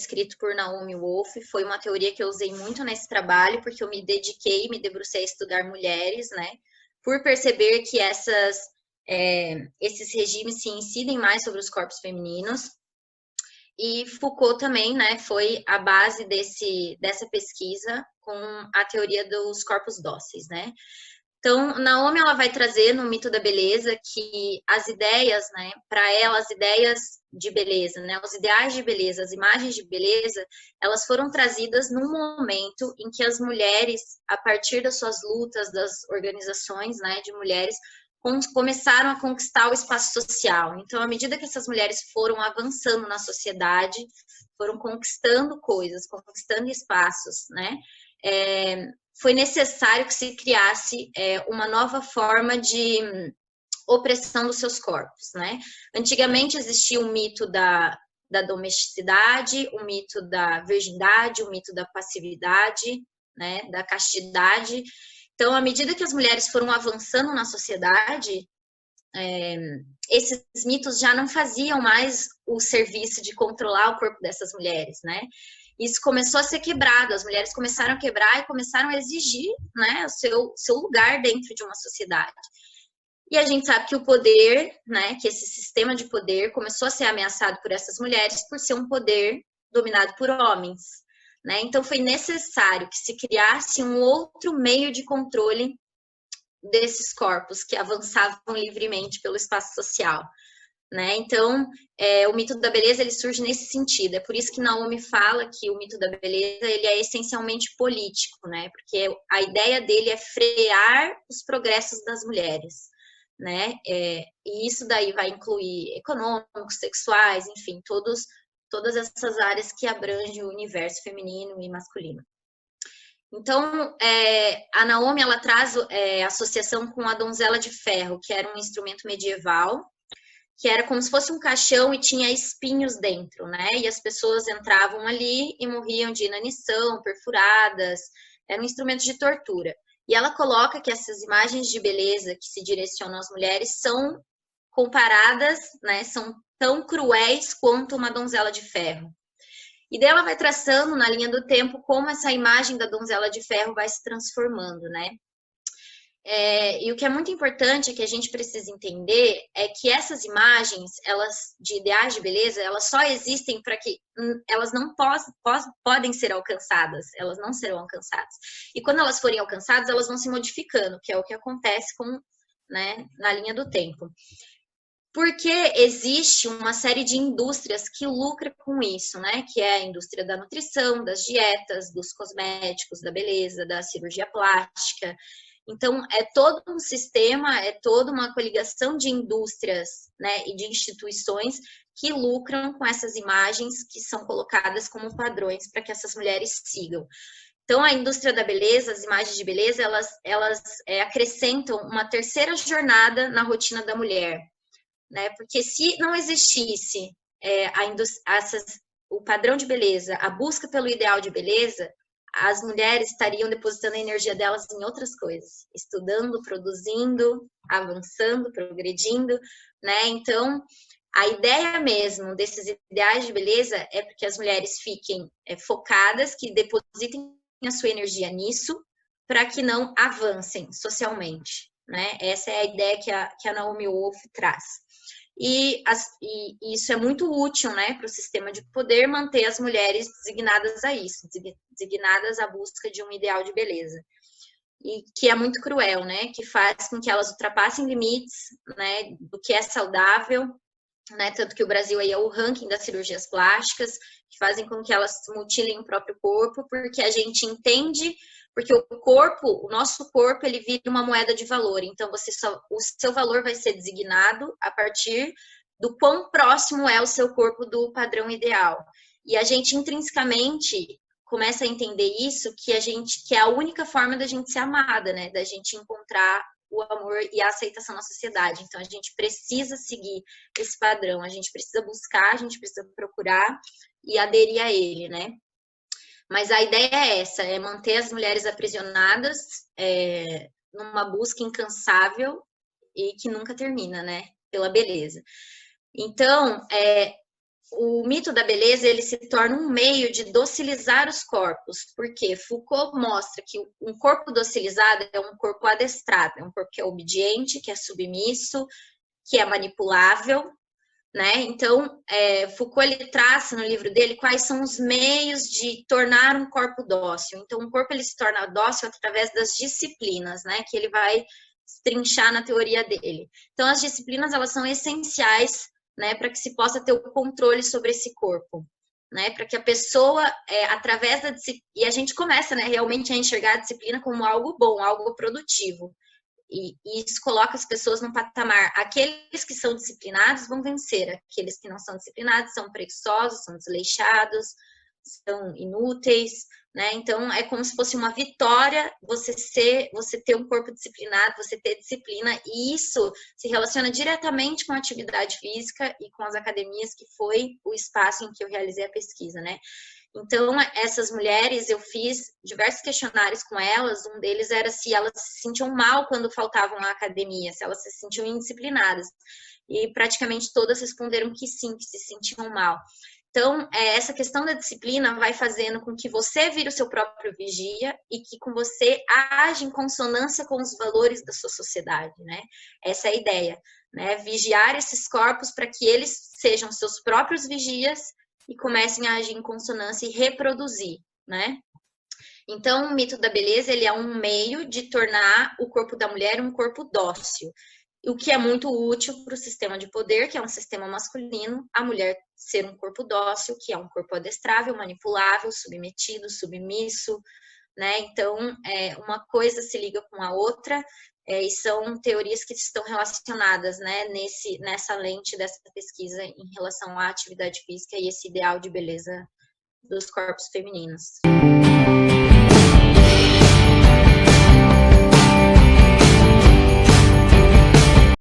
escrito por Naomi Wolf, foi uma teoria que eu usei muito nesse trabalho, porque eu me dediquei, me debrucei a estudar mulheres, né? Por perceber que esses regimes se incidem mais sobre os corpos femininos. E Foucault também, né, foi a base dessa pesquisa com a teoria dos corpos dóceis, né? Então, Naomi, ela vai trazer no mito da beleza que as ideias, né, para ela, as ideias de beleza, né, os ideais de beleza, as imagens de beleza, elas foram trazidas num momento em que as mulheres, a partir das suas lutas, das organizações, né, de mulheres, começaram a conquistar o espaço social. Então, à medida que essas mulheres foram avançando na sociedade, foram conquistando coisas, conquistando espaços, né, foi necessário que se criasse uma nova forma de opressão dos seus corpos, né? Antigamente existia o mito da domesticidade, o mito da virgindade, o mito da passividade, né? Da castidade. Então, à medida que as mulheres foram avançando na sociedade, esses mitos já não faziam mais o serviço de controlar o corpo dessas mulheres, né? Isso começou a ser quebrado, as mulheres começaram a quebrar e começaram a exigir, né, o seu lugar dentro de uma sociedade. E a gente sabe que o poder, né, que esse sistema de poder começou a ser ameaçado por essas mulheres por ser um poder dominado por homens, né? Então foi necessário que se criasse um outro meio de controle desses corpos que avançavam livremente pelo espaço social. Né? Então, o mito da beleza ele surge nesse sentido. É por isso que Naomi fala que o mito da beleza ele é essencialmente político, né? Porque a ideia dele é frear os progressos das mulheres, né? E isso daí vai incluir econômicos, sexuais, enfim, todas essas áreas que abrangem o universo feminino e masculino. Então, a Naomi ela traz associação com a donzela de ferro, que era um instrumento medieval que era como se fosse um caixão e tinha espinhos dentro, né? E as pessoas entravam ali e morriam de inanição, perfuradas, era um instrumento de tortura. E ela coloca que essas imagens de beleza que se direcionam às mulheres são comparadas, né? São tão cruéis quanto uma donzela de ferro. E daí ela vai traçando na linha do tempo como essa imagem da donzela de ferro vai se transformando, né? E o que é muito importante que a gente precisa entender é que essas imagens, elas de ideais de beleza, elas só existem para que elas não podem ser alcançadas, elas não serão alcançadas. E quando elas forem alcançadas, elas vão se modificando, que é o que acontece né, na linha do tempo. Porque existe uma série de indústrias que lucram com isso, né? Que é a indústria da nutrição, das dietas, dos cosméticos, da beleza, da cirurgia plástica. Então, é todo um sistema, é toda uma coligação de indústrias, né, e de instituições que lucram com essas imagens que são colocadas como padrões para que essas mulheres sigam. Então, a indústria da beleza, as imagens de beleza, elas acrescentam uma terceira jornada na rotina da mulher, né? Porque se não existisse o padrão de beleza, a busca pelo ideal de beleza, as mulheres estariam depositando a energia delas em outras coisas, estudando, produzindo, avançando, progredindo, né? Então, a ideia mesmo desses ideais de beleza é porque as mulheres fiquem focadas, que depositem a sua energia nisso, para que não avancem socialmente, né? Essa é a ideia que a Naomi Wolf traz. E isso é muito útil, né, para o sistema de poder manter as mulheres designadas a isso, designadas à busca de um ideal de beleza. E que é muito cruel, né, que faz com que elas ultrapassem limites, né, do que é saudável, né, tanto que o Brasil aí é o ranking das cirurgias plásticas, que fazem com que elas mutilem o próprio corpo, porque a gente entende, porque o nosso corpo, ele vira uma moeda de valor, então o seu valor vai ser designado a partir do quão próximo é o seu corpo do padrão ideal. E a gente intrinsecamente começa a entender isso, que é a única forma da gente ser amada, né, da gente encontrar o amor e a aceitação na sociedade. Então, a gente precisa seguir esse padrão, a gente precisa buscar, a gente precisa procurar e aderir a ele, né? Mas a ideia é essa, é manter as mulheres aprisionadas numa busca incansável e que nunca termina, né? Pela beleza. Então, o mito da beleza, ele se torna um meio de docilizar os corpos, porque Foucault mostra que um corpo docilizado é um corpo adestrado, é um corpo que é obediente, que é submisso, que é manipulável, né? Então, Foucault ele traça no livro dele quais são os meios de tornar um corpo dócil. Então, um corpo ele se torna dócil através das disciplinas, né? Que ele vai trinchar na teoria dele. Então, as disciplinas elas são essenciais, né? Para que se possa ter o controle sobre esse corpo, né? Para que a pessoa, através da disciplina, e a gente começa, né? Realmente a enxergar a disciplina como algo bom, algo produtivo. E isso coloca as pessoas num patamar. Aqueles que são disciplinados vão vencer, aqueles que não são disciplinados são preguiçosos, são desleixados, são inúteis, né? Então é como se fosse uma vitória você ter um corpo disciplinado, você ter disciplina, e isso se relaciona diretamente com a atividade física e com as academias, que foi o espaço em que eu realizei a pesquisa, né? Então, essas mulheres, eu fiz diversos questionários com elas. Um deles era se elas se sentiam mal quando faltavam à academia, se elas se sentiam indisciplinadas. E praticamente todas responderam que sim, que se sentiam mal. Então, essa questão da disciplina vai fazendo com que você vire o seu próprio vigia e que com você age em consonância com os valores da sua sociedade, né? Essa é a ideia, né? Vigiar esses corpos para que eles sejam seus próprios vigias e comecem a agir em consonância e reproduzir, né? Então, o mito da beleza, ele é um meio de tornar o corpo da mulher um corpo dócil, o que é muito útil para o sistema de poder, que é um sistema masculino, a mulher ser um corpo dócil, que é um corpo adestrável, manipulável, submetido, submisso, né? Então, uma coisa se liga com a outra, e são teorias que estão relacionadas, né, nessa lente dessa pesquisa em relação à atividade física e esse ideal de beleza dos corpos femininos.